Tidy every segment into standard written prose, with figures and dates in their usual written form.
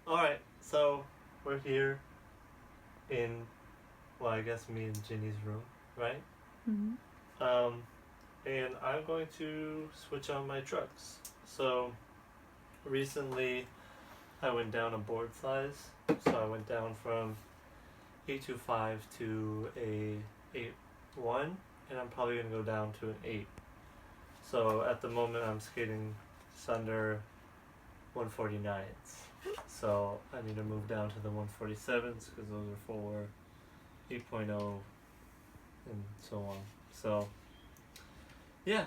Alright, so we're here in, well, I guess me and Ginny's room, right? Mm-hmm. Um, and I'm going to switch on my trucks. So recently I went down a board size. So I went down from 825 to a 8-1, and I'm probably going to go down to an 8. So at the moment I'm skating just under 149s. So I need to move down to the 147s because those are for 8.0 and so on. So yeah,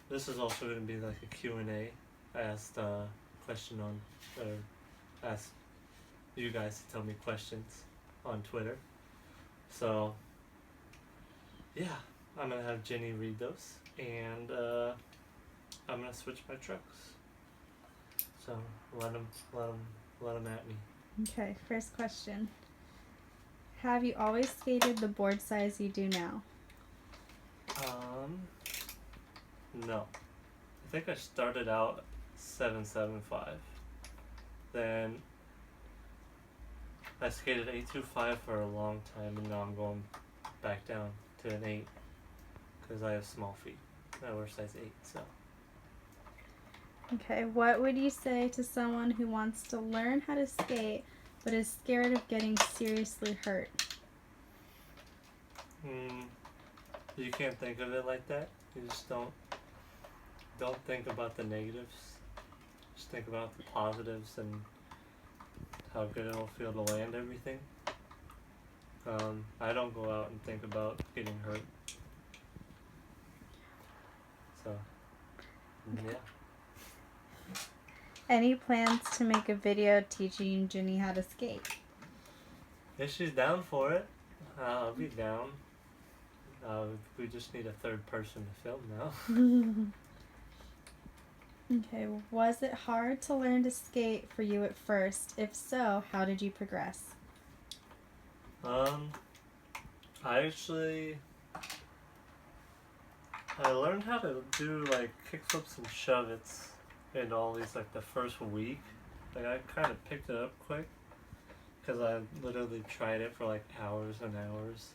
this is also going to be like a Q&A. I asked a question on, or asked you guys to tell me questions on Twitter. So yeah, I'm going to have Jenny read those, and I'm going to switch my trucks. So let them at me. Okay, first question. Have you always skated the board size you do now? No. I think I started out 775. Then I skated 825 for a long time, and now I'm going back down to an 8 because I have small feet. I wear size 8, so. Okay, what would you say to someone who wants to learn how to skate but is scared of getting seriously hurt? You can't think of it like that. You just don't think about the negatives. Just think about the positives and how good it'll feel to land everything. I don't go out and think about getting hurt. So, yeah. Any plans to make a video teaching Ginny how to skate? If she's down for it, I'll be down. We just need a third person to film now. Okay, was it hard to learn to skate for you at first? If so, how did you progress? I learned how to do like kickflips and shove-its in all these like the first week. Like I kind of picked it up quick because I literally tried it for like hours and hours.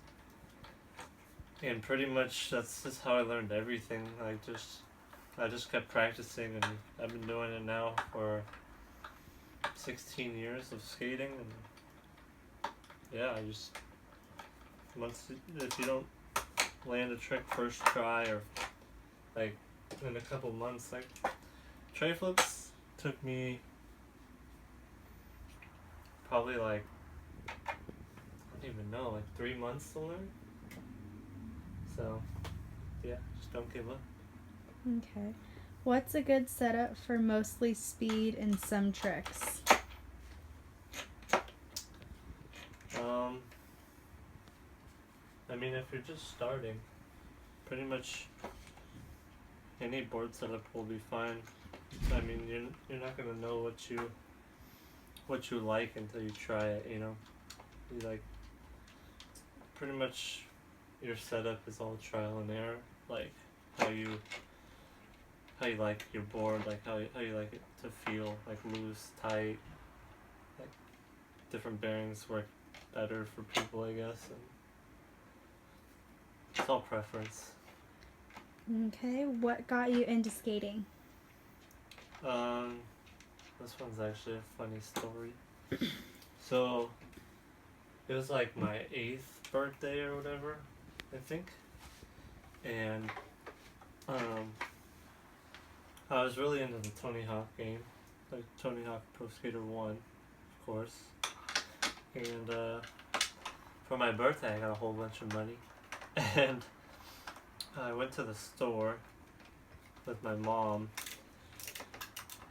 And pretty much that's just how I learned everything. I just kept practicing, and I've been doing it now for 16 years of skating, and yeah, if you don't land a trick first try or like in a couple months, like tray flips took me probably like I don't even know, like 3 months to learn. So yeah, just don't give up. Okay. What's a good setup for mostly speed and some tricks? I mean, if you're just starting, pretty much any board setup will be fine. I mean, you're not gonna know what you like until you try it. You know, you like pretty much your setup is all trial and error. Like how you like your board, like how you like it to feel, like loose, tight, like different bearings work better for people, I guess, and it's all preference. Okay, what got you into skating? This one's actually a funny story. So it was like my 8th birthday or whatever, I think, and I was really into the Tony Hawk game, like Tony Hawk Pro Skater 1, of course. And for my birthday, I got a whole bunch of money, and I went to the store with my mom,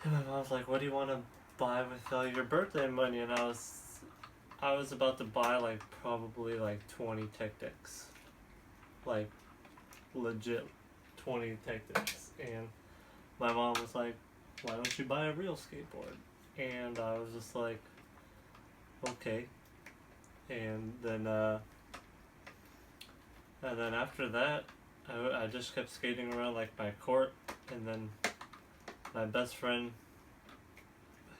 and my mom's like, "What do you want to buy with all your birthday money?" And I was about to buy like probably like 20 tech decks, like legit 20 tech decks, and my mom was like, "Why don't you buy a real skateboard?" And I was just like, "Okay." And then after that, I just kept skating around like my court, and then my best friend,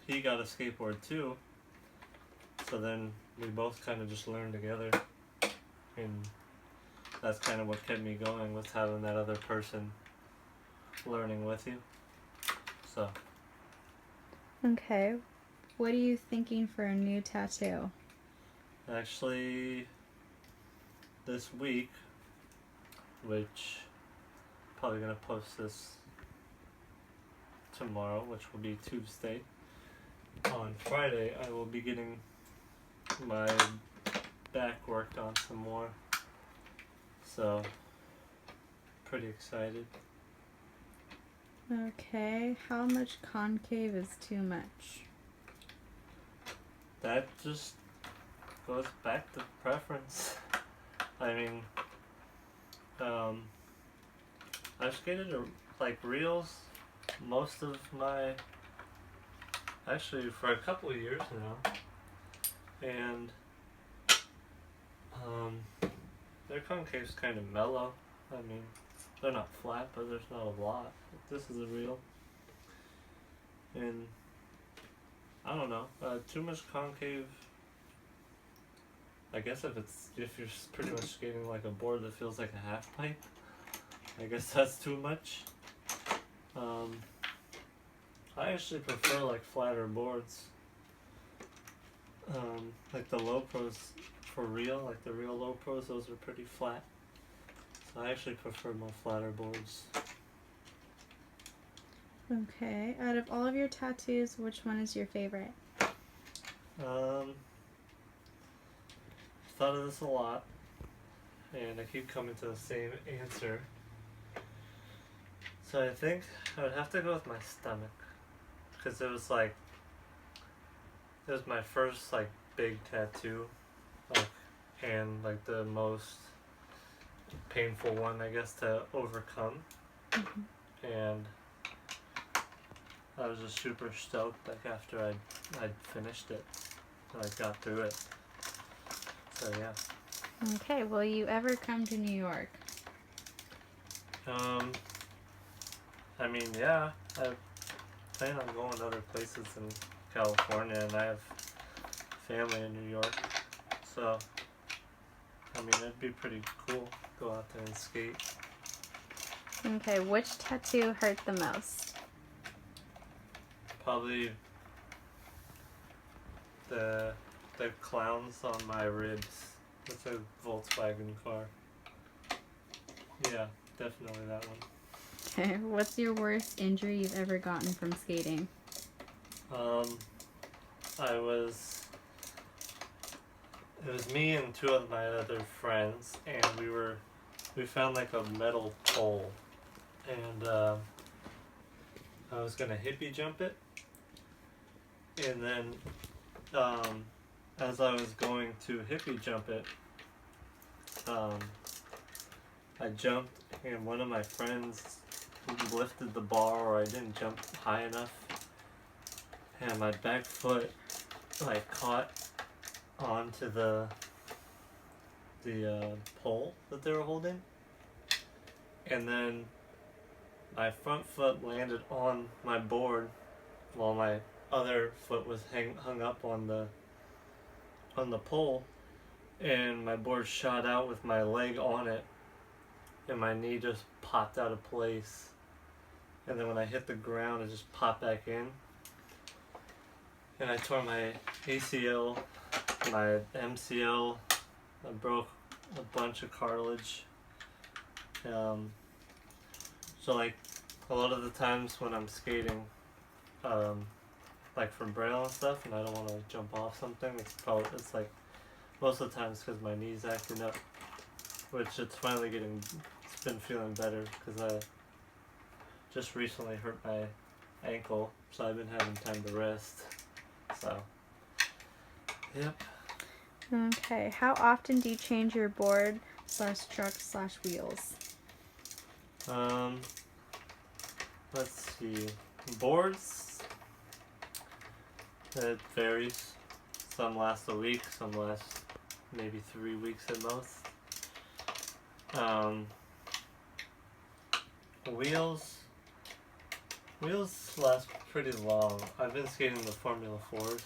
he got a skateboard too. So then we both kind of just learned together, and that's kind of what kept me going, was having that other person learning with you. So Okay. What are you thinking for a new tattoo? actually, this week, which probably gonna post this tomorrow, which will be Tuesday. On Friday, I will be getting my back worked on some more. So, pretty excited. Okay. How much concave is too much? That just goes back to preference. I mean, I've skated like reels most of my, actually for a couple of years now, and their concave's kind of mellow. I mean, they're not flat, but there's not a lot. This is a reel, and I don't know. Too much concave. I guess if you're pretty much skating like a board that feels like a half pipe, I guess that's too much. I actually prefer like flatter boards. Like the low pros for real, like the real low pros, those are pretty flat. So I actually prefer more flatter boards. Okay. Out of all of your tattoos, which one is your favorite? Thought of this a lot, and I keep coming to the same answer. So I think I would have to go with my stomach, because it was my first like big tattoo, like, and like the most painful one, I guess, to overcome. And I was just super stoked, like after I'd finished it, and I got through it. So yeah. Okay. Will you ever come to New York? I mean, yeah, I plan on going to other places in California, and I have family in New York, so I mean, it'd be pretty cool to go out there and skate. Okay. Which tattoo hurt the most? Probably the clowns on my ribs. It's a Volkswagen car. Yeah, definitely that one. Okay. What's your worst injury you've ever gotten from skating? It was me and two of my other friends, and we found like a metal pole, and I was gonna hippie jump it, and then as I was going to hippie jump it, I jumped, and one of my friends lifted the bar, or I didn't jump high enough, and my back foot like caught onto the pole that they were holding, and then my front foot landed on my board while my other foot was hung up on the pole, and my board shot out with my leg on it, and my knee just popped out of place, and then when I hit the ground it just popped back in, and I tore my ACL, my MCL, I broke a bunch of cartilage. So like a lot of the times when I'm skating, like for braille and stuff, and I don't want to jump off something, it's like most of the time it's because my knee's acting up, which it's been feeling better, because I just recently hurt my ankle, so I've been having time to rest. So, yep. Okay. How often do you change your board / truck / wheels? Let's see. Boards, it varies. Some last a week, some last maybe 3 weeks at most. Wheels last pretty long. I've been skating the Formula 4s,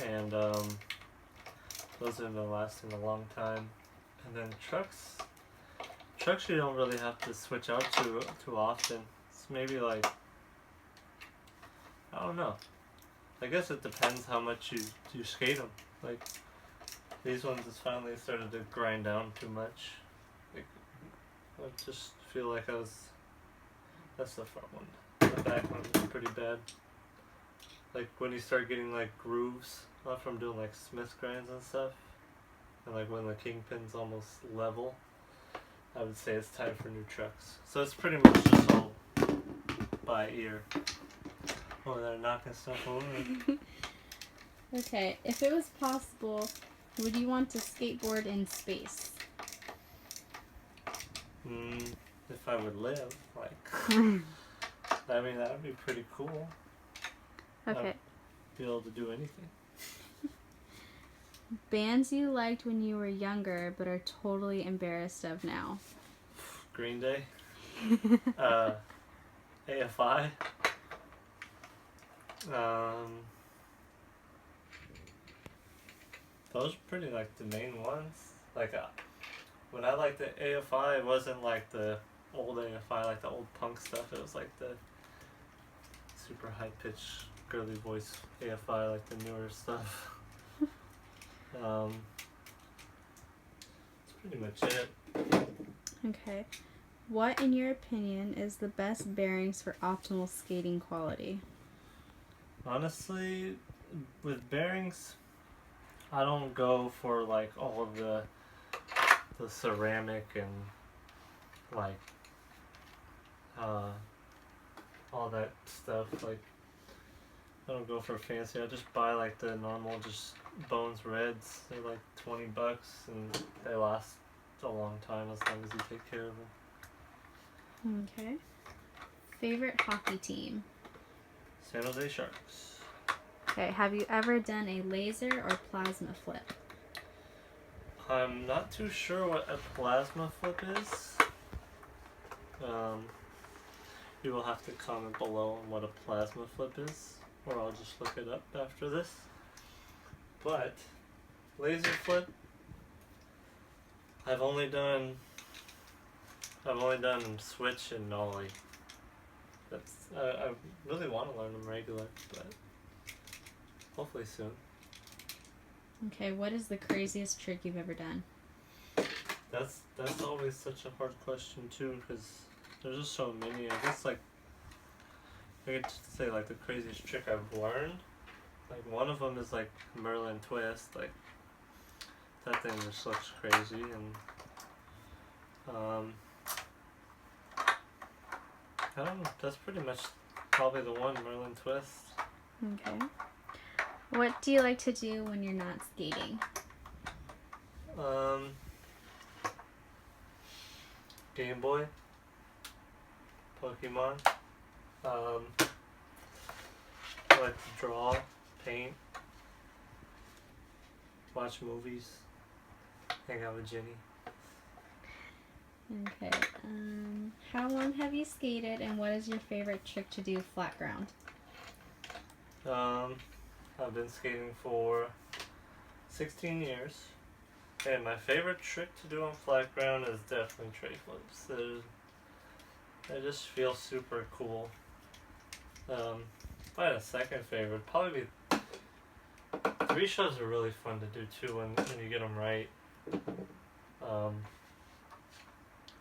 and those have been lasting a long time. And then trucks you don't really have to switch out too often. It's maybe like, I don't know. I guess it depends how much you skate them. Like, these ones has finally started to grind down too much. Like, I just feel like that's the front one. The back one is pretty bad. Like, when you start getting like grooves, not from doing like Smith grinds and stuff, and like when the kingpin's almost level, I would say it's time for new trucks. So it's pretty much just all by ear. Oh, they're knocking stuff over. Okay, if it was possible, would you want to skateboard in space? If I would live, like, I mean, that would be pretty cool. Okay. I'd be able to do anything. Bands you liked when you were younger but are totally embarrassed of now. Green Day. AFI. Those are pretty like the main ones. Like when I liked the AFI, it wasn't like the old AFI, like the old punk stuff. It was like the super high pitched girly voice AFI, like the newer stuff. That's pretty much it. Okay. What, in your opinion, is the best bearings for optimal skating quality? Honestly, with bearings, I don't go for like all of the ceramic and like all that stuff. Like, I don't go for fancy. I just buy like the normal, just Bones Reds. They're like $20 and they last a long time as long as you take care of them. Okay. Favorite hockey team? San Jose Sharks. Okay, have you ever done a laser or plasma flip? I'm not too sure what a plasma flip is. You will have to comment below on what a plasma flip is, or I'll just look it up after this. But laser flip, I've only done switch and nollie. That's I really want to learn them regular, but hopefully soon. Okay, what is the craziest trick you've ever done? That's always such a hard question too, because there's just so many. I guess like I could just say like the craziest trick I've learned. Like one of them is like Merlin twist. Like that thing just looks crazy, and I don't know. That's pretty much probably the one, Merlin twist. Okay. What do you like to do when you're not skating? Game Boy, Pokemon. I like to draw, paint, watch movies, hang out with Jenny. Okay. How long have you skated, and what is your favorite trick to do flat ground? I've been skating for 16 years, and my favorite trick to do on flat ground is definitely tray flips. They just feel super cool. If I had a second favorite, probably be three shows are really fun to do too when you get them right.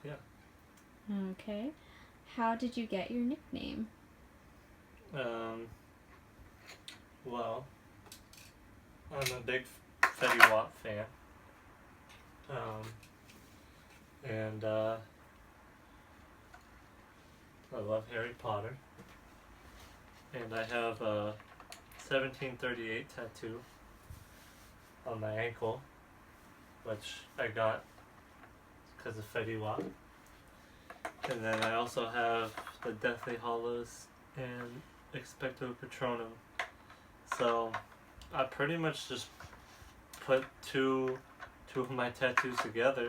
Yeah. Okay. How did you get your nickname? Well, I'm a big Fetty Wap fan. And I love Harry Potter. And I have a 1738 tattoo on my ankle, which I got because of Fetty Wap. And then I also have the Deathly Hallows and Expecto Patronum. So I pretty much just put two of my tattoos together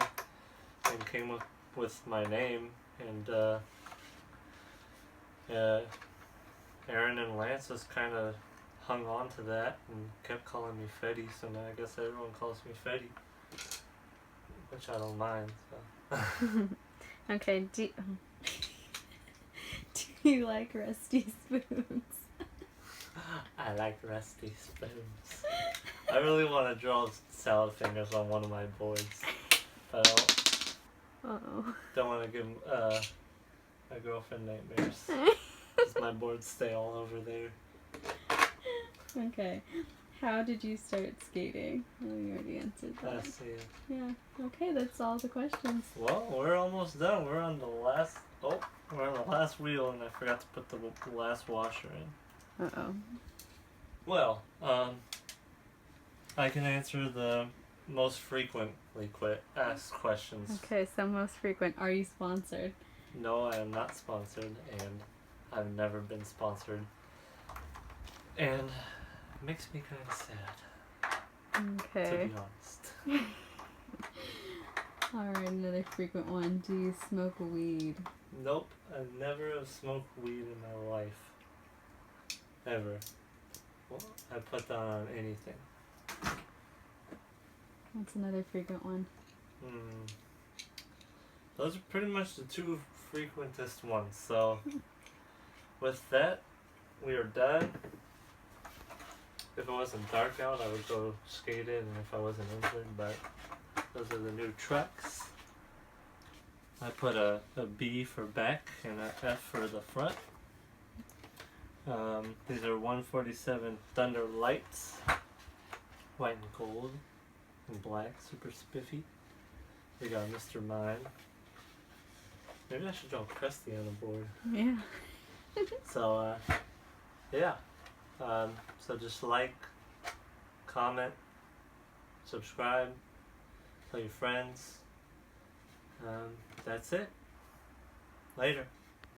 and came up with my name, and Aaron and Lance just kind of hung on to that and kept calling me Fetty, so now I guess everyone calls me Fetty, which I don't mind. So. Okay, do you like rusty spoons? I like rusty spoons. I really want to draw salad fingers on one of my boards, but I don't want to give my girlfriend nightmares. Because my boards stay all over there. Okay. How did you start skating? Oh, you already answered that. Let's see. Yeah. Okay, that's all the questions. Well, we're almost done. We're on the last. Oh, we're on the last wheel, and I forgot to put the last washer in. Uh-oh. Well, I can answer the most frequently asked questions. Okay, so most frequent. Are you sponsored? No, I am not sponsored, and I've never been sponsored. And it makes me kind of sad, Okay. to be honest. Alright, another frequent one. Do you smoke weed? Nope, I never have smoked weed in my life. Ever. Well, I put that on anything. That's another frequent one. Those are pretty much the two frequentest ones. So, with that, we are done. If it wasn't dark out, I would go skate in, and if I wasn't injured, but those are the new trucks. I put a B for back and a F for the front. These are 147 Thunder Lights, white and gold, and black, super spiffy. We got Mr. Mime. Maybe I should draw Krusty on the board. Yeah. So, yeah. So just like, comment, subscribe, tell your friends. That's it. Later.